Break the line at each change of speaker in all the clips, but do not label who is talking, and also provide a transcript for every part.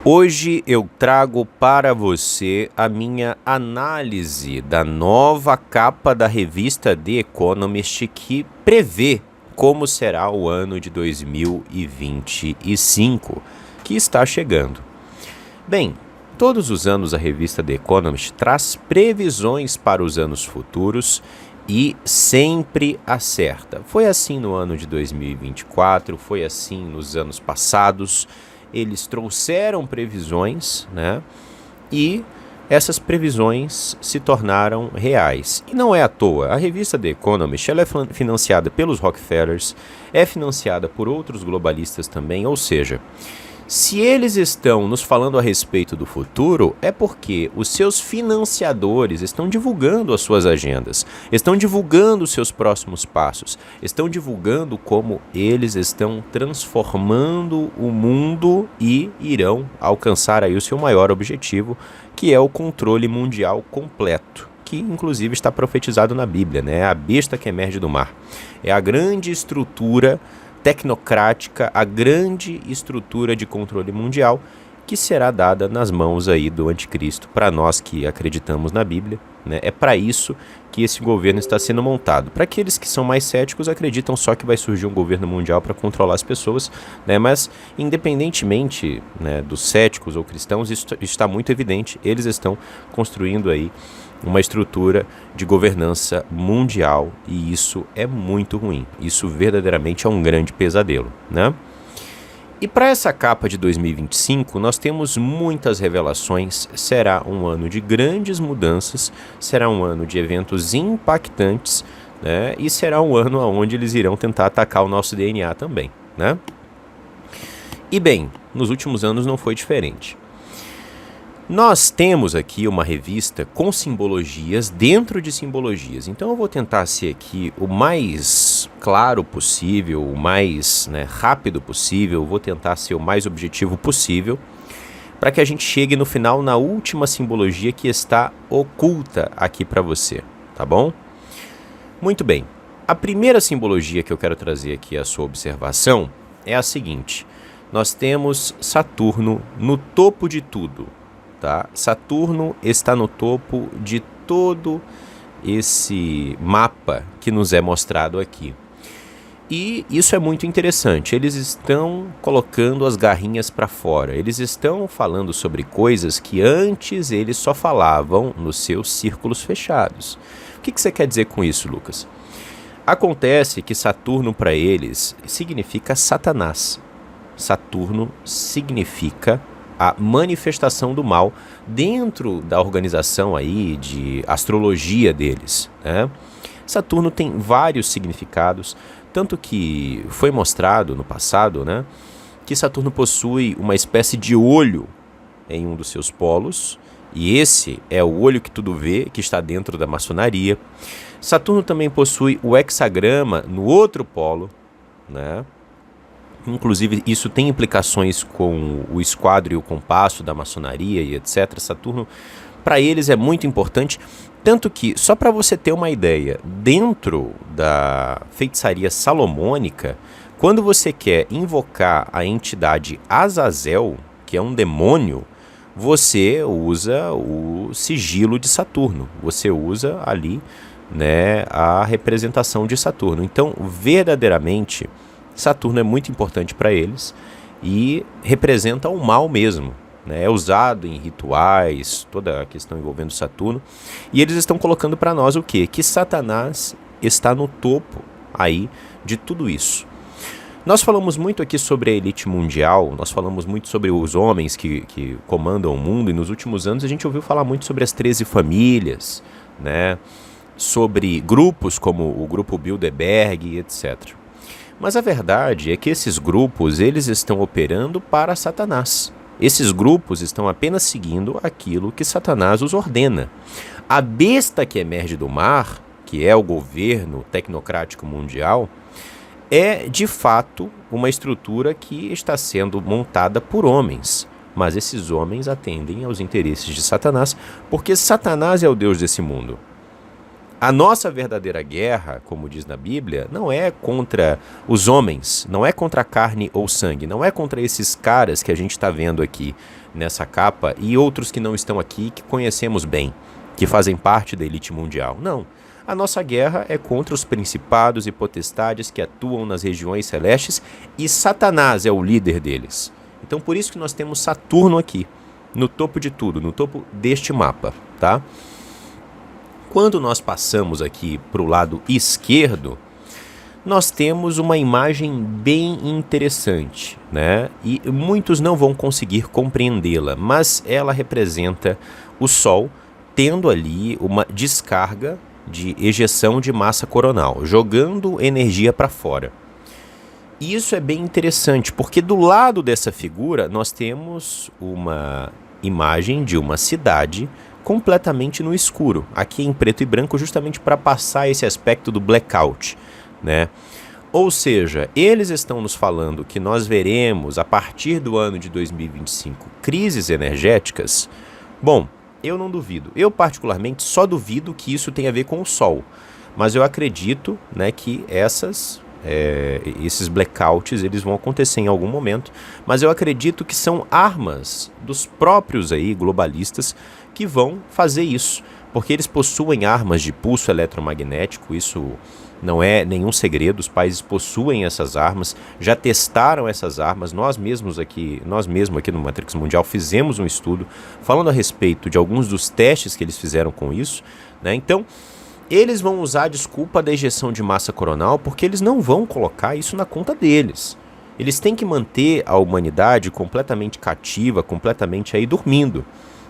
Hoje eu trago para você a minha análise da nova capa da revista The Economist que prevê como será o ano de 2025, que está chegando. Bem, todos os anos a revista The Economist traz previsões para os anos futuros e sempre acerta. Foi assim no ano de 2024, foi assim nos anos passados. Eles trouxeram previsões, né? E essas previsões se tornaram reais. E não é à toa. A revista The Economist ela é financiada pelos Rockefellers, é financiada por outros globalistas também, ou seja, se eles estão nos falando a respeito do futuro, é porque os seus financiadores estão divulgando as suas agendas, estão divulgando os seus próximos passos, estão divulgando como eles estão transformando o mundo e irão alcançar aí o seu maior objetivo, que é o controle mundial completo, que inclusive está profetizado na Bíblia, né? É a besta que emerge do mar. É a grande estrutura tecnocrática, a grande estrutura de controle mundial que será dada nas mãos aí do anticristo para nós que acreditamos na Bíblia, né? É para isso que esse governo está sendo montado. Para aqueles que são mais céticos, acreditam só que vai surgir um governo mundial para controlar as pessoas, né? Mas independentemente, né, dos céticos ou cristãos, isso está muito evidente. Eles estão construindo aí uma estrutura de governança mundial e isso é muito ruim. Isso verdadeiramente é um grande pesadelo, né? E para essa capa de 2025, nós temos muitas revelações. Será um ano de grandes mudanças, será um ano de eventos impactantes, né? E será um ano onde eles irão tentar atacar o nosso DNA também, né? E bem, nos últimos anos não foi diferente. Nós temos aqui uma revista com simbologias dentro de simbologias. Então eu vou tentar ser aqui o mais claro possível, o mais rápido possível, vou tentar ser o mais objetivo possível, para que a gente chegue no final na última simbologia que está oculta aqui para você, tá bom? Muito bem. A primeira simbologia que eu quero trazer aqui à sua observação é a seguinte. Nós temos Saturno no topo de tudo. Tá? Saturno está no topo de todo esse mapa que nos é mostrado aqui. E isso é muito interessante. Eles estão colocando as garrinhas para fora. Eles estão falando sobre coisas que antes eles só falavam nos seus círculos fechados. O que você quer dizer com isso, Lucas? Acontece que Saturno para eles significa Satanás. Saturno significa a manifestação do mal dentro da organização aí de astrologia deles, né? Saturno tem vários significados, tanto que foi mostrado no passado, né, que Saturno possui uma espécie de olho em um dos seus polos, e esse é o olho que tudo vê, que está dentro da maçonaria. Saturno também possui o hexagrama no outro polo, né? Inclusive, isso tem implicações com o esquadro e o compasso da maçonaria e etc. Saturno, para eles, é muito importante. Tanto que, só para você ter uma ideia, dentro da feitiçaria salomônica, quando você quer invocar a entidade Azazel, que é um demônio, você usa o sigilo de Saturno. Você usa ali, né, a representação de Saturno. Então, verdadeiramente, Saturno é muito importante para eles e representa o mal mesmo, né? É usado em rituais, toda a questão envolvendo Saturno. E eles estão colocando para nós o quê? Que Satanás está no topo aí de tudo isso. Nós falamos muito aqui sobre a elite mundial, nós falamos muito sobre os homens que comandam o mundo, e nos últimos anos a gente ouviu falar muito sobre as 13 famílias, né? Sobre grupos como o grupo Bilderberg, etc. Mas a verdade é que esses grupos, eles estão operando para Satanás. Esses grupos estão apenas seguindo aquilo que Satanás os ordena. A besta que emerge do mar, que é o governo tecnocrático mundial, é de fato uma estrutura que está sendo montada por homens. Mas esses homens atendem aos interesses de Satanás, porque Satanás é o Deus desse mundo. A nossa verdadeira guerra, como diz na Bíblia, não é contra os homens, não é contra a carne ou sangue, não é contra esses caras que a gente está vendo aqui nessa capa e outros que não estão aqui, que conhecemos bem, que fazem parte da elite mundial. Não. A nossa guerra é contra os principados e potestades que atuam nas regiões celestes e Satanás é o líder deles. Então por isso que nós temos Saturno aqui, no topo de tudo, no topo deste mapa, tá? Quando nós passamos aqui para o lado esquerdo, nós temos uma imagem bem interessante, né? E muitos não vão conseguir compreendê-la, mas ela representa o Sol tendo ali uma descarga de ejeção de massa coronal, jogando energia para fora. E isso é bem interessante, porque do lado dessa figura nós temos uma imagem de uma cidade completamente no escuro, aqui em preto e branco, justamente para passar esse aspecto do blackout, né? Ou seja, eles estão nos falando que nós veremos, a partir do ano de 2025, crises energéticas. Bom, eu não duvido. Eu, particularmente, só duvido que isso tenha a ver com o Sol. Mas eu acredito, né, que esses blackouts eles vão acontecer em algum momento. Mas eu acredito que são armas dos próprios aí, globalistas que vão fazer isso. Porque eles possuem armas de pulso eletromagnético, isso não é nenhum segredo, os países possuem essas armas, já testaram essas armas, nós mesmos aqui no Matrix Mundial fizemos um estudo falando a respeito de alguns dos testes que eles fizeram com isso, né? Então, eles vão usar a desculpa da ejeção de massa coronal porque eles não vão colocar isso na conta deles. Eles têm que manter a humanidade completamente cativa, completamente aí dormindo.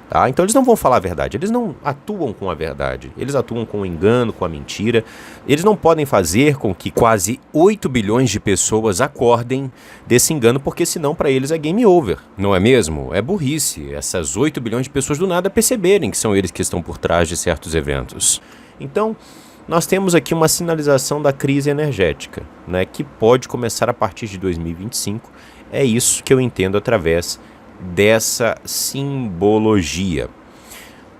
Tá? Então eles não vão falar a verdade, eles não atuam com a verdade, eles atuam com o engano, com a mentira. Eles não podem fazer com que quase 8 bilhões de pessoas acordem desse engano, porque senão para eles é game over, não é mesmo? É burrice essas 8 bilhões de pessoas do nada perceberem que são eles que estão por trás de certos eventos. Então nós temos aqui uma sinalização da crise energética, né, que pode começar a partir de 2025, é isso que eu entendo através dessa simbologia.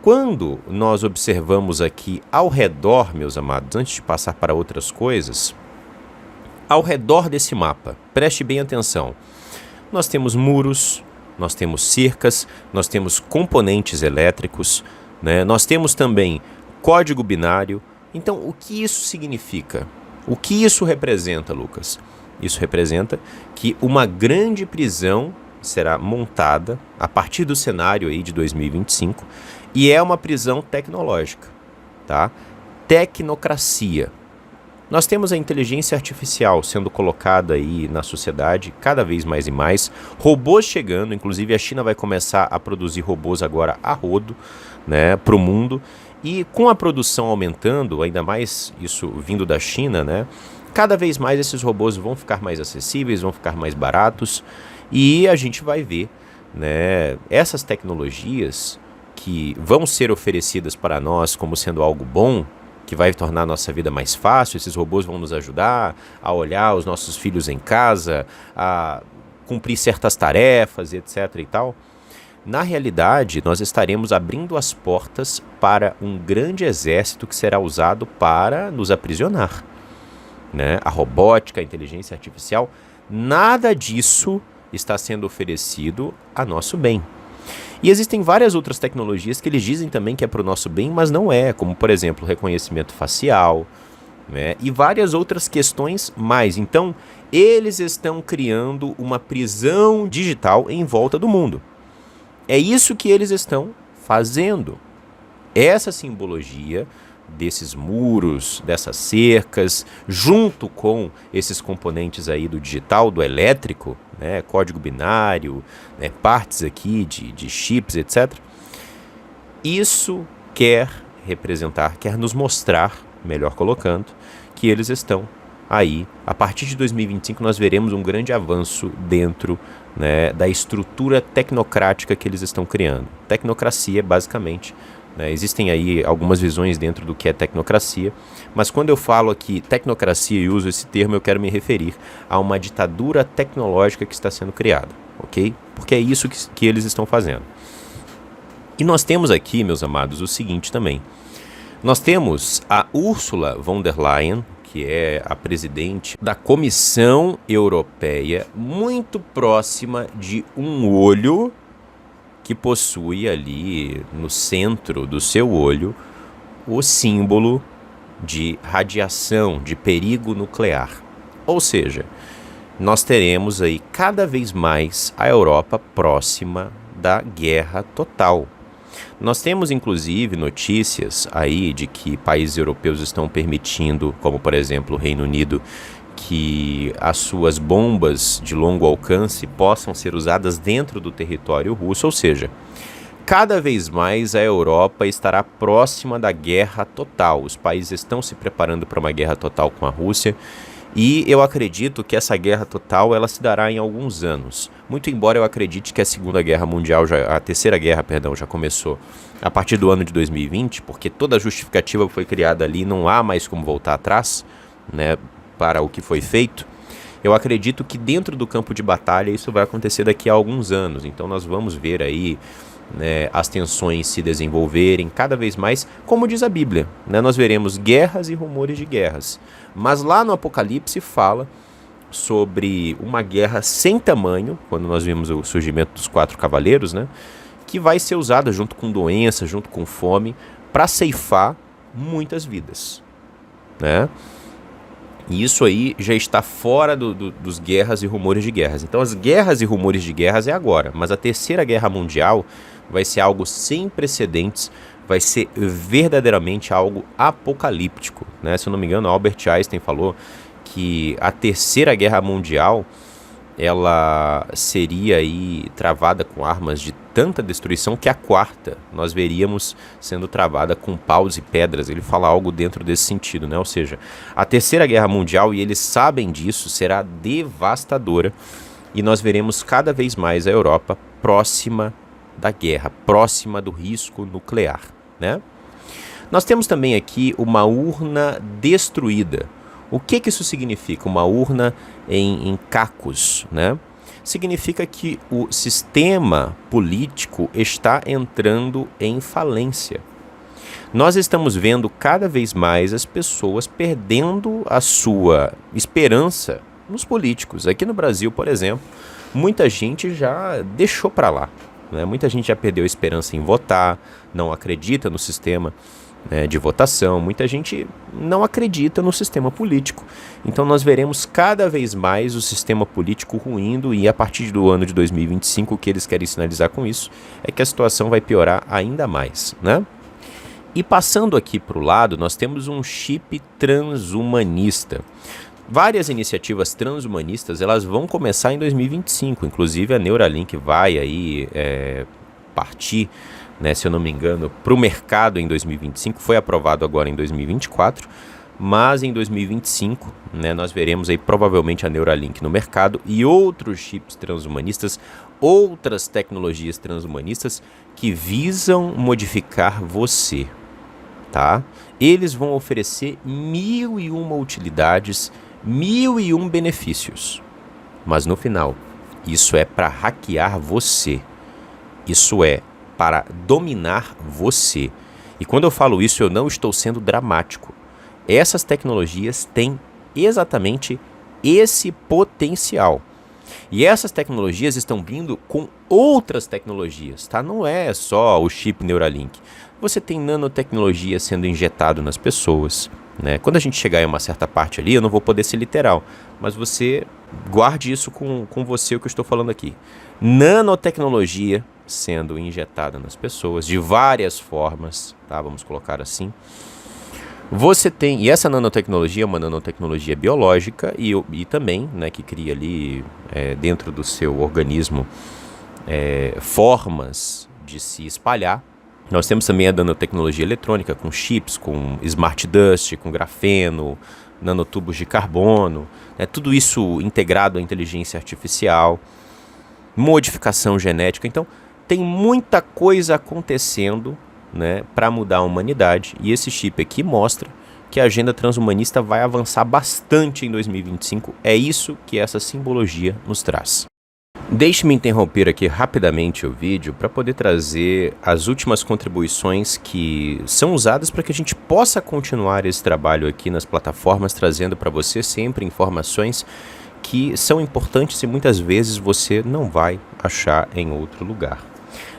Quando nós observamos aqui ao redor, meus amados, antes de passar para outras coisas, ao redor desse mapa, preste bem atenção, nós temos muros, nós temos cercas, nós temos componentes elétricos, né? Nós temos também código binário. Então, o que isso significa? O que isso representa, Lucas? Isso representa que uma grande prisão será montada a partir do cenário aí de 2025 e é uma prisão tecnológica, tá? Tecnocracia. Nós temos a inteligência artificial sendo colocada aí na sociedade cada vez mais e mais, robôs chegando, inclusive a China vai começar a produzir robôs agora a rodo, né, para o mundo, e com a produção aumentando, ainda mais isso vindo da China, né, cada vez mais esses robôs vão ficar mais acessíveis, vão ficar mais baratos. E a gente vai ver, né, essas tecnologias que vão ser oferecidas para nós como sendo algo bom, que vai tornar a nossa vida mais fácil. Esses robôs vão nos ajudar a olhar os nossos filhos em casa, a cumprir certas tarefas, etc. e tal. Na realidade, nós estaremos abrindo as portas para um grande exército que será usado para nos aprisionar, né? A robótica, a inteligência artificial, nada disso está sendo oferecido a nosso bem. E existem várias outras tecnologias que eles dizem também que é para o nosso bem, mas não é, como por exemplo reconhecimento facial, né? E várias outras questões mais. Então, eles estão criando uma prisão digital em volta do mundo. É isso que eles estão fazendo. Essa simbologia desses muros, dessas cercas, junto com esses componentes aí do digital, do elétrico, né, código binário, né, partes aqui de chips, etc. Isso quer representar, quer nos mostrar, melhor colocando, que eles estão aí. A partir de 2025 nós veremos um grande avanço dentro, né, da estrutura tecnocrática que eles estão criando. Tecnocracia, basicamente, né, existem aí algumas visões dentro do que é tecnocracia, mas quando eu falo aqui tecnocracia e uso esse termo, eu quero me referir a uma ditadura tecnológica que está sendo criada, ok? Porque é isso que eles estão fazendo. E nós temos aqui, meus amados, o seguinte também. Nós temos a Ursula von der Leyen, que é a presidente da Comissão Europeia, muito próxima de um olho que possui ali no centro do seu olho o símbolo de radiação, de perigo nuclear. Ou seja, nós teremos aí cada vez mais a Europa próxima da guerra total. Nós temos inclusive notícias aí de que países europeus estão permitindo, como por exemplo o Reino Unido, que as suas bombas de longo alcance possam ser usadas dentro do território russo, ou seja, cada vez mais a Europa estará próxima da guerra total. Os países estão se preparando para uma guerra total com a Rússia e eu acredito que essa guerra total ela se dará em alguns anos. Muito embora eu acredite que a terceira guerra, já começou a partir do ano de 2020, porque toda a justificativa foi criada ali, não há mais como voltar atrás, né, para o que foi feito. Eu acredito que dentro do campo de batalha isso vai acontecer daqui a alguns anos. Então nós vamos ver aí, né, as tensões se desenvolverem cada vez mais, como diz a Bíblia, né? Nós veremos guerras e rumores de guerras. Mas lá no Apocalipse fala sobre uma guerra sem tamanho, quando nós vimos o surgimento dos 4 cavaleiros, né, que vai ser usada junto com doença, junto com fome, para ceifar muitas vidas, né? E isso aí já está fora dos guerras e rumores de guerras. Então as guerras e rumores de guerras é agora, mas a terceira guerra mundial vai ser algo sem precedentes, vai ser verdadeiramente algo apocalíptico, né? Se eu não me engano, Albert Einstein falou que a terceira guerra mundial ela seria aí travada com armas de tanta destruição que a quarta nós veríamos sendo travada com paus e pedras. Ele fala algo dentro desse sentido, né? Ou seja, a terceira guerra mundial, e eles sabem disso, será devastadora e nós veremos cada vez mais a Europa próxima da guerra, próxima do risco nuclear, né? Nós temos também aqui uma urna destruída. O que isso significa? Uma urna em cacos, né? Significa que o sistema político está entrando em falência. Nós estamos vendo cada vez mais as pessoas perdendo a sua esperança nos políticos. Aqui no Brasil, por exemplo, muita gente já deixou para lá, né? Muita gente já perdeu a esperança em votar, não acredita no sistema de votação, muita gente não acredita no sistema político. Então nós veremos cada vez mais o sistema político ruindo e a partir do ano de 2025 o que eles querem sinalizar com isso é que a situação vai piorar ainda mais, né? E passando aqui para o lado, nós temos um chip transhumanista. Várias iniciativas transhumanistas elas vão começar em 2025, inclusive a Neuralink vai aí partir, né, se eu não me engano, para o mercado em 2025, foi aprovado agora em 2024, mas em 2025, né, nós veremos aí provavelmente a Neuralink no mercado e outros chips transhumanistas, outras tecnologias transhumanistas que visam modificar você, tá? Eles vão oferecer 1001 utilidades, 1001 benefícios, mas no final, isso é para hackear você, isso é para dominar você. E quando eu falo isso, eu não estou sendo dramático. Essas tecnologias têm exatamente esse potencial. E essas tecnologias estão vindo com outras tecnologias, tá? Não é só o chip Neuralink. Você tem nanotecnologia sendo injetado nas pessoas, né? Quando a gente chegar em uma certa parte ali, eu não vou poder ser literal, mas você guarde isso com você, o que eu estou falando aqui. Nanotecnologia sendo injetada nas pessoas de várias formas, tá? Vamos colocar assim. Você tem, e essa nanotecnologia é uma nanotecnologia biológica e também, né, que cria ali dentro do seu organismo formas de se espalhar. Nós temos também a nanotecnologia eletrônica com chips, com smart dust, com grafeno, nanotubos de carbono, né, tudo isso integrado à inteligência artificial, modificação genética. Então, tem muita coisa acontecendo, né, para mudar a humanidade, e esse chip aqui mostra que a agenda transhumanista vai avançar bastante em 2025. É isso que essa simbologia nos traz. Deixe-me interromper aqui rapidamente o vídeo para poder trazer as últimas contribuições que são usadas para que a gente possa continuar esse trabalho aqui nas plataformas, trazendo para você sempre informações que são importantes e muitas vezes você não vai achar em outro lugar.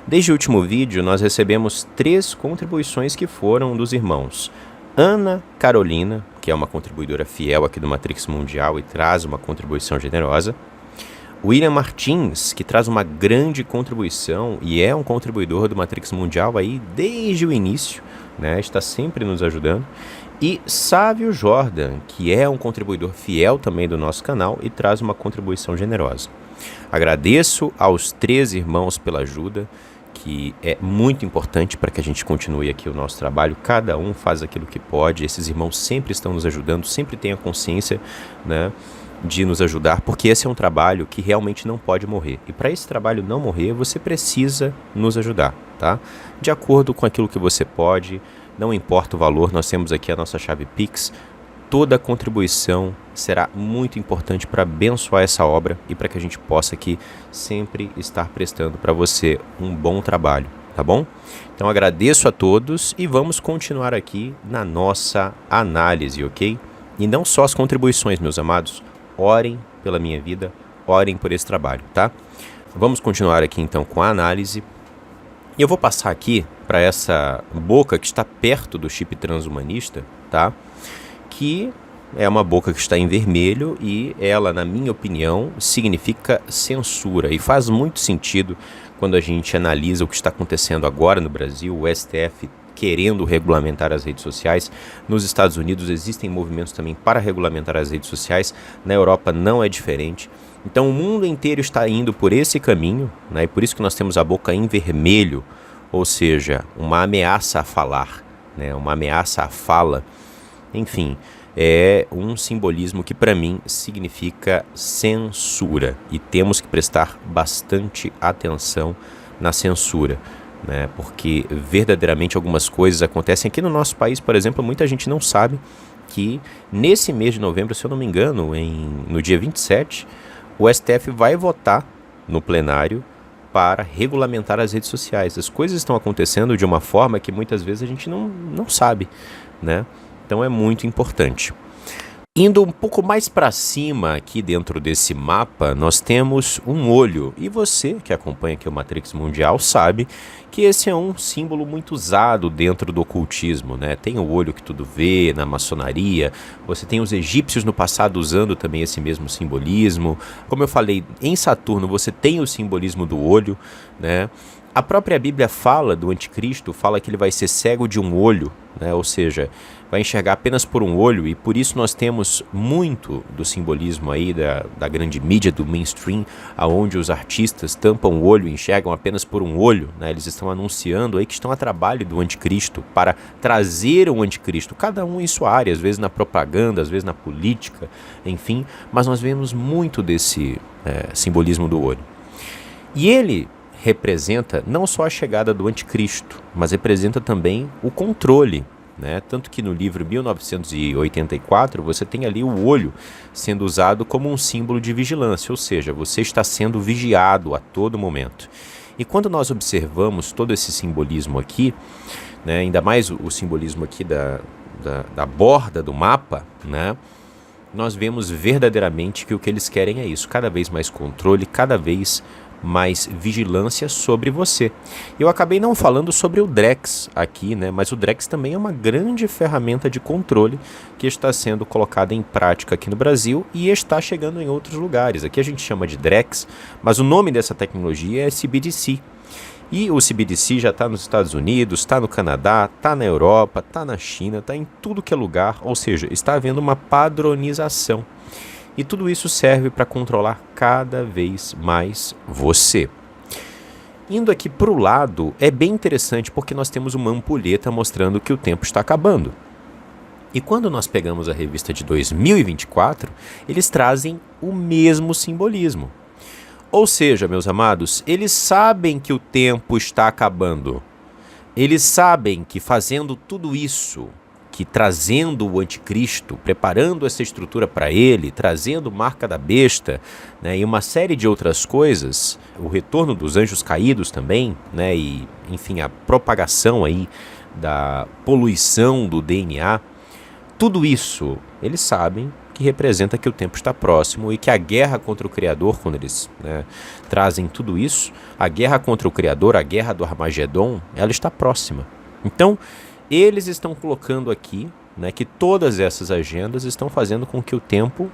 Desde o último vídeo, nós recebemos 3 contribuições que foram dos irmãos Ana Carolina, que é uma contribuidora fiel aqui do Matrix Mundial e traz uma contribuição generosa. William Martins, que traz uma grande contribuição e é um contribuidor do Matrix Mundial aí desde o início, né? Está sempre nos ajudando. E Sávio Jordan, que é um contribuidor fiel também do nosso canal e traz uma contribuição generosa. Agradeço aos 3 irmãos pela ajuda, que é muito importante para que a gente continue aqui o nosso trabalho. Cada um faz aquilo que pode. Esses irmãos sempre estão nos ajudando, sempre têm a consciência, né, de nos ajudar, porque esse é um trabalho que realmente não pode morrer. E para esse trabalho não morrer, você precisa nos ajudar, tá? De acordo com aquilo que você pode, não importa o valor, nós temos aqui a nossa chave Pix. Toda contribuição será muito importante para abençoar essa obra e para que a gente possa aqui sempre estar prestando para você um bom trabalho, tá bom? Então agradeço a todos e vamos continuar aqui na nossa análise, ok? E não só as contribuições, meus amados, orem pela minha vida, orem por esse trabalho, tá? Vamos continuar aqui então com a análise. E eu vou passar aqui para essa boca que está perto do chip transhumanista, tá? Que é uma boca que está em vermelho e ela, na minha opinião, significa censura. E faz muito sentido quando a gente analisa o que está acontecendo agora no Brasil, o STF querendo regulamentar as redes sociais. Nos Estados Unidos existem movimentos também para regulamentar as redes sociais, na Europa não é diferente. Então o mundo inteiro está indo por esse caminho, né? E por isso que nós temos a boca em vermelho, ou seja, uma ameaça a falar, né? Uma ameaça à fala. Enfim, é um simbolismo que para mim significa censura e temos que prestar bastante atenção na censura, né? Porque verdadeiramente algumas coisas acontecem aqui no nosso país, por exemplo, muita gente não sabe que nesse mês de novembro, se eu não me engano, no dia 27, o STF vai votar no plenário para regulamentar as redes sociais. As coisas estão acontecendo de uma forma que muitas vezes a gente não sabe, né? Então é muito importante. Indo um pouco mais para cima aqui dentro desse mapa, nós temos um olho. E você que acompanha aqui o Matrix Mundial sabe que esse é um símbolo muito usado dentro do ocultismo, né? Tem o olho que tudo vê na maçonaria, você tem os egípcios no passado usando também esse mesmo simbolismo. Como eu falei, em Saturno você tem o simbolismo do olho, né? A própria Bíblia fala do anticristo, fala que ele vai ser cego de um olho, né? Ou seja, vai enxergar apenas por um olho, e por isso nós temos muito do simbolismo aí da grande mídia, do mainstream, aonde os artistas tampam o olho e enxergam apenas por um olho, né? Eles estão anunciando aí que estão a trabalho do anticristo para trazer o anticristo, cada um em sua área, às vezes na propaganda, às vezes na política, enfim, mas nós vemos muito desse simbolismo do olho. E ele representa não só a chegada do anticristo, mas representa também o controle, né? Tanto que no livro 1984 você tem ali o olho sendo usado como um símbolo de vigilância, ou seja, você está sendo vigiado a todo momento. E quando nós observamos todo esse simbolismo aqui, né, ainda mais o simbolismo aqui da borda do mapa, né, nós vemos verdadeiramente que o que eles querem é isso, cada vez mais controle, cada vez mais vigilância sobre você. Eu acabei não falando sobre o Drex aqui, né? Mas o Drex também é uma grande ferramenta de controle que está sendo colocada em prática aqui no Brasil e está chegando em outros lugares. Aqui a gente chama de Drex, mas o nome dessa tecnologia é CBDC. E o CBDC já está nos Estados Unidos, está no Canadá, está na Europa, está na China, está em tudo que é lugar, ou seja, está havendo uma padronização. E tudo isso serve para controlar cada vez mais você. Indo aqui para o lado, é bem interessante porque nós temos uma ampulheta mostrando que o tempo está acabando. E quando nós pegamos a revista de 2024, eles trazem o mesmo simbolismo. Ou seja, meus amados, eles sabem que o tempo está acabando. Eles sabem que fazendo tudo isso, que trazendo o anticristo, preparando essa estrutura para ele, trazendo marca da besta, né, e uma série de outras coisas, o retorno dos anjos caídos também, né, e enfim, a propagação aí da poluição do DNA, tudo isso eles sabem que representa que o tempo está próximo e que a guerra contra o Criador, quando eles, né, trazem tudo isso, a guerra contra o Criador, a guerra do Armagedon, ela está próxima. Então, eles estão colocando aqui, né, que todas essas agendas estão fazendo com que o tempo,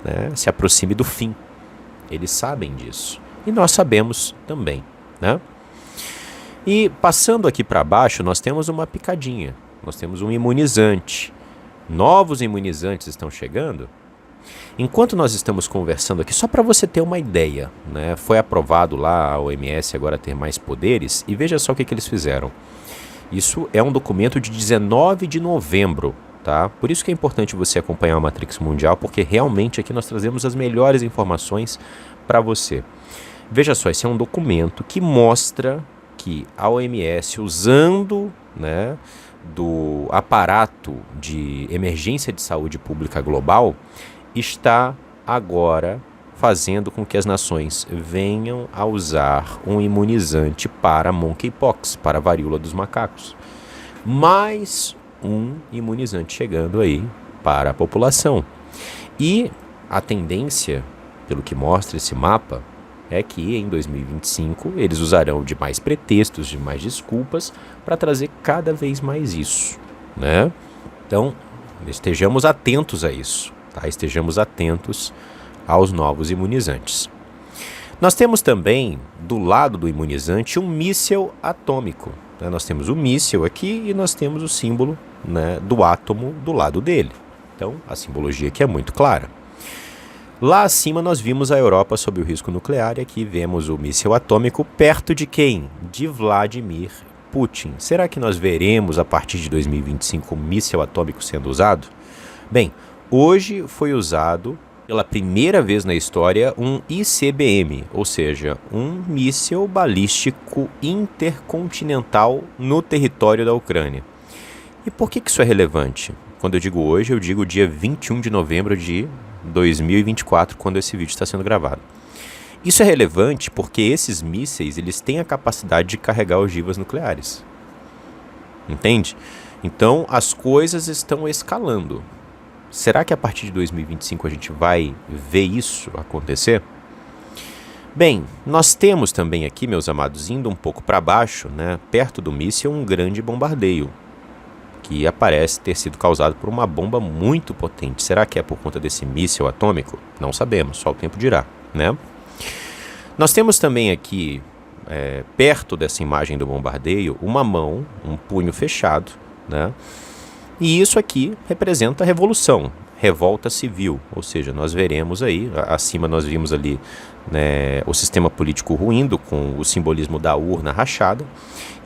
né, se aproxime do fim. Eles sabem disso. E nós sabemos também, né? E passando aqui para baixo, nós temos uma picadinha. Nós temos um imunizante. Novos imunizantes estão chegando. Enquanto nós estamos conversando aqui, só para você ter uma ideia, né? Foi aprovado lá a OMS agora ter mais poderes. E veja só o que eles fizeram. Isso é um documento de 19 de novembro. Tá? Por isso que é importante você acompanhar a Matrix Mundial, porque realmente aqui nós trazemos as melhores informações para você. Veja só, esse é um documento que mostra que a OMS, usando, né, do aparato de emergência de saúde pública global, está agora fazendo com que as nações venham a usar um imunizante para monkeypox, para a varíola dos macacos. Mais um imunizante chegando aí para a população. E a tendência, pelo que mostra esse mapa, é que em 2025 eles usarão de mais pretextos, de mais desculpas, para trazer cada vez mais isso, né? Então, estejamos atentos a isso, tá? Estejamos atentos aos novos imunizantes. Nós temos também, do lado do imunizante, um míssil atômico. Né? Nós temos o míssil aqui e nós temos o símbolo, né, do átomo do lado dele. Então, a simbologia aqui é muito clara. Lá acima nós vimos a Europa sob o risco nuclear e aqui vemos o míssil atômico perto de quem? De Vladimir Putin. Será que nós veremos a partir de 2025 o míssil atômico sendo usado? Bem, hoje foi usado pela primeira vez na história um ICBM, ou seja, um míssil balístico intercontinental no território da Ucrânia. E por que isso é relevante? Quando eu digo hoje, eu digo dia 21 de novembro de 2024, quando esse vídeo está sendo gravado. Isso é relevante porque esses mísseis, eles têm a capacidade de carregar ogivas nucleares. Entende? Então, as coisas estão escalando. Será que a partir de 2025 a gente vai ver isso acontecer? Bem, nós temos também aqui, meus amados, indo um pouco para baixo, né, perto do míssil, um grande bombardeio, que aparece ter sido causado por uma bomba muito potente. Será que é por conta desse míssil atômico? Não sabemos, só o tempo dirá, né? Nós temos também aqui, perto dessa imagem do bombardeio, uma mão, um punho fechado, né? E isso aqui representa a revolução, revolta civil, ou seja, nós veremos aí, acima nós vimos ali, né, o sistema político ruindo com o simbolismo da urna rachada,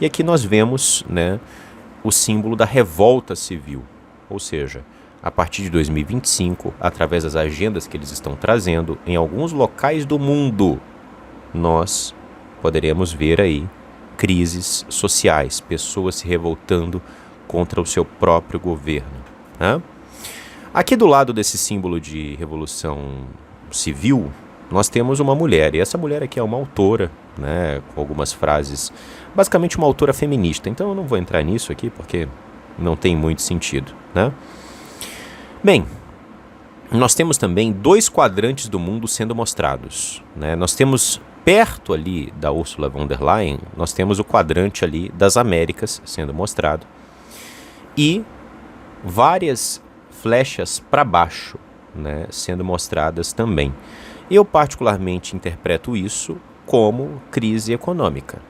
e aqui nós vemos, né, o símbolo da revolta civil, ou seja, a partir de 2025, através das agendas que eles estão trazendo, em alguns locais do mundo, nós poderemos ver aí crises sociais, pessoas se revoltando contra o seu próprio governo, né? Aqui do lado desse símbolo de revolução civil, nós temos uma mulher, e essa mulher aqui é uma autora, né, com algumas frases, basicamente uma autora feminista, então eu não vou entrar nisso aqui porque não tem muito sentido, né? Bem, nós temos também 2 quadrantes do mundo sendo mostrados, né? Nós temos perto ali da Ursula von der Leyen, nós temos o quadrante ali das Américas sendo mostrado e várias flechas para baixo, né, sendo mostradas também. Eu particularmente interpreto isso como crise econômica,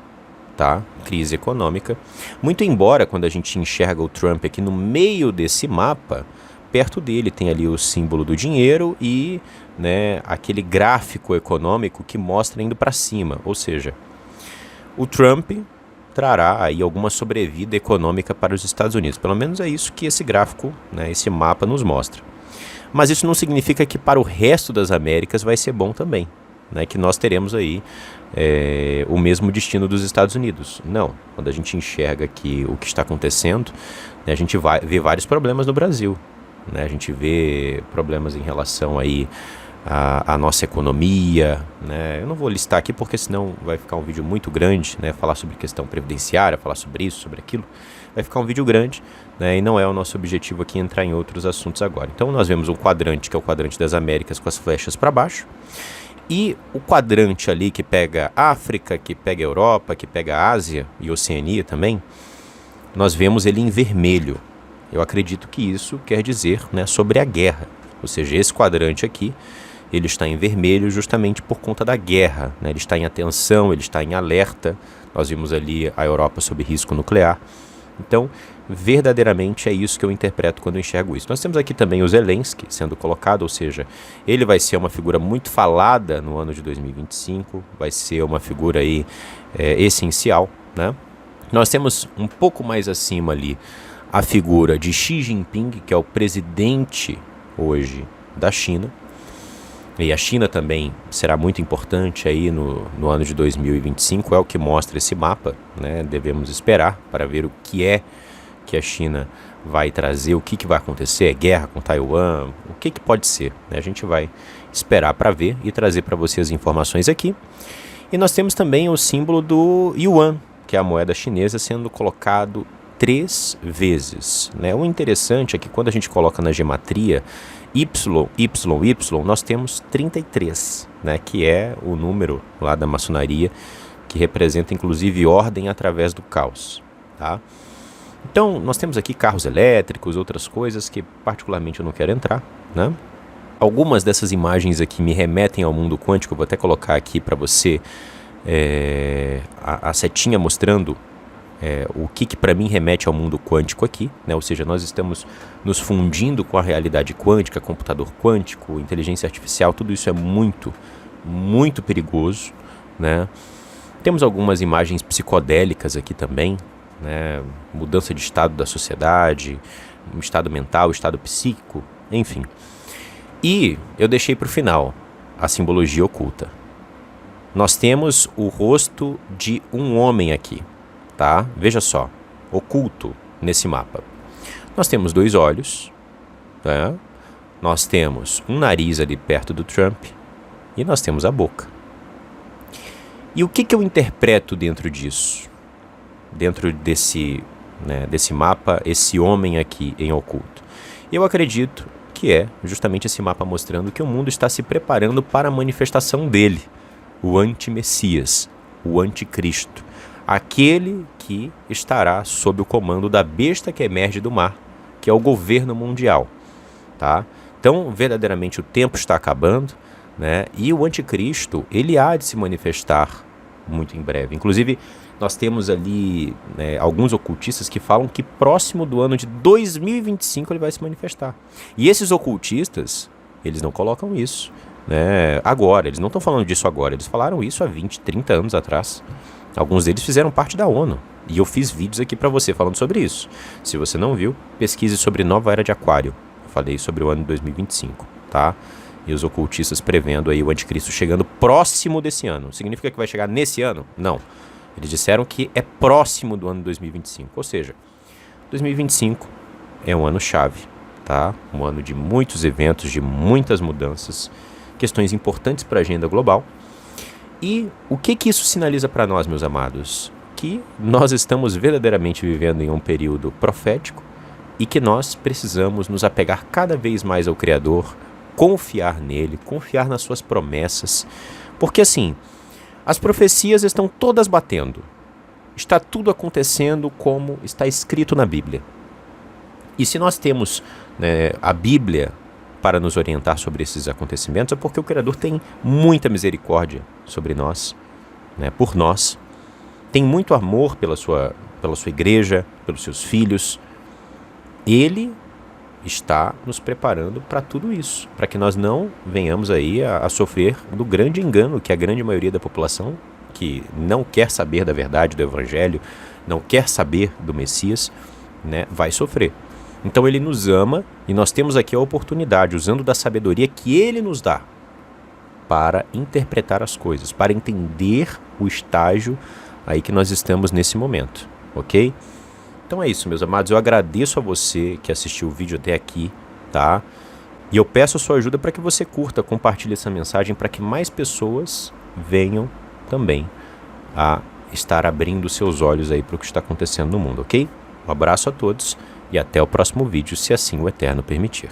tá? Crise econômica. Muito embora quando a gente enxerga o Trump aqui no meio desse mapa, perto dele tem ali o símbolo do dinheiro e, né, aquele gráfico econômico que mostra indo para cima, ou seja, o Trump trará aí alguma sobrevida econômica para os Estados Unidos. Pelo menos é isso que esse gráfico, né, esse mapa nos mostra. Mas isso não significa que para o resto das Américas vai ser bom também, né, que nós teremos aí o mesmo destino dos Estados Unidos. Não, quando a gente enxerga aqui o que está acontecendo, né, a gente vê vários problemas no Brasil, né, a gente vê problemas em relação aí a nossa economia, né? Eu não vou listar aqui porque senão vai ficar um vídeo muito grande, né? Falar sobre questão previdenciária, falar sobre isso, sobre aquilo, vai ficar um vídeo grande, né? E não é o nosso objetivo aqui entrar em outros assuntos agora. Então nós vemos um quadrante que é o quadrante das Américas com as flechas para baixo, e o quadrante ali que pega África, que pega Europa, que pega Ásia e Oceania também, nós vemos ele em vermelho. Eu acredito que isso quer dizer, né, sobre a guerra. Ou seja, esse quadrante aqui, ele está em vermelho justamente por conta da guerra, né? Ele está em atenção, ele está em alerta. Nós vimos ali a Europa sob risco nuclear. Então, verdadeiramente é isso que eu interpreto quando eu enxergo isso. Nós temos aqui também o Zelensky sendo colocado, ou seja, ele vai ser uma figura muito falada no ano de 2025, vai ser uma figura aí essencial, né? Nós temos um pouco mais acima ali a figura de Xi Jinping, que é o presidente hoje da China. E a China também será muito importante aí no ano de 2025, é o que mostra esse mapa, né? Devemos esperar para ver o que é que a China vai trazer, o que vai acontecer, é guerra com Taiwan, o que pode ser, né? A gente vai esperar para ver e trazer para você as informações aqui. E nós temos também o símbolo do Yuan, que é a moeda chinesa, sendo colocado 3 vezes, né? O interessante é que quando a gente coloca na gematria YYY, nós temos 33, né? Que é o número lá da maçonaria, que representa inclusive ordem através do caos, tá? Então, nós temos aqui carros elétricos, outras coisas que particularmente eu não quero entrar, né? Algumas dessas imagens aqui me remetem ao mundo quântico. Eu vou até colocar aqui para você a setinha mostrando o que para mim remete ao mundo quântico aqui, né? Ou seja, nós estamos nos fundindo com a realidade quântica, computador quântico, inteligência artificial, tudo isso é muito, muito perigoso, né? Temos algumas imagens psicodélicas aqui também, né? Mudança de estado da sociedade, estado mental, estado psíquico, enfim. E eu deixei para o final a simbologia oculta. Nós temos o rosto de um homem aqui, tá? Veja só, oculto nesse mapa. Nós temos 2 olhos, tá? Nós temos um nariz ali perto do Trump e nós temos a boca. E o que eu interpreto dentro disso? Dentro desse mapa, esse homem aqui em oculto. Eu acredito que é justamente esse mapa mostrando que o mundo está se preparando para a manifestação dele, o anti-Messias, o anticristo, aquele que estará sob o comando da besta que emerge do mar, que é o governo mundial, tá? Então, verdadeiramente, o tempo está acabando, né? E o anticristo, ele há de se manifestar muito em breve. Inclusive, nós temos ali alguns ocultistas que falam que próximo do ano de 2025 ele vai se manifestar. E esses ocultistas, eles não colocam isso, né, agora, eles não estão falando disso agora, eles falaram isso há 20, 30 anos atrás. Alguns deles fizeram parte da ONU. E eu fiz vídeos aqui para você falando sobre isso. Se você não viu, pesquise sobre Nova Era de Aquário. Eu falei sobre o ano de 2025, tá? E os ocultistas prevendo aí o anticristo chegando próximo desse ano. Significa que vai chegar nesse ano? Não. Eles disseram que é próximo do ano 2025. Ou seja, 2025 é um ano chave, tá? Um ano de muitos eventos, de muitas mudanças, questões importantes para a agenda global. E o que isso sinaliza para nós, meus amados? Que nós estamos verdadeiramente vivendo em um período profético e que nós precisamos nos apegar cada vez mais ao Criador, confiar nele, confiar nas suas promessas, porque assim, as profecias estão todas batendo, está tudo acontecendo como está escrito na Bíblia. E se nós temos a Bíblia para nos orientar sobre esses acontecimentos, é porque o Criador tem muita misericórdia sobre nós, por nós, tem muito amor pela sua igreja, pelos seus filhos. Ele está nos preparando para tudo isso, para que nós não venhamos aí a sofrer do grande engano que a grande maioria da população, que não quer saber da verdade do Evangelho, não quer saber do Messias, vai sofrer. Então ele nos ama e nós temos aqui a oportunidade, usando da sabedoria que ele nos dá, para interpretar as coisas, para entender o estágio aí que nós estamos nesse momento, ok? Então é isso, meus amados, eu agradeço a você que assistiu o vídeo até aqui, tá? E eu peço a sua ajuda para que você curta, compartilhe essa mensagem para que mais pessoas venham também a estar abrindo seus olhos aí para o que está acontecendo no mundo, ok? Um abraço a todos e até o próximo vídeo, se assim o Eterno permitir.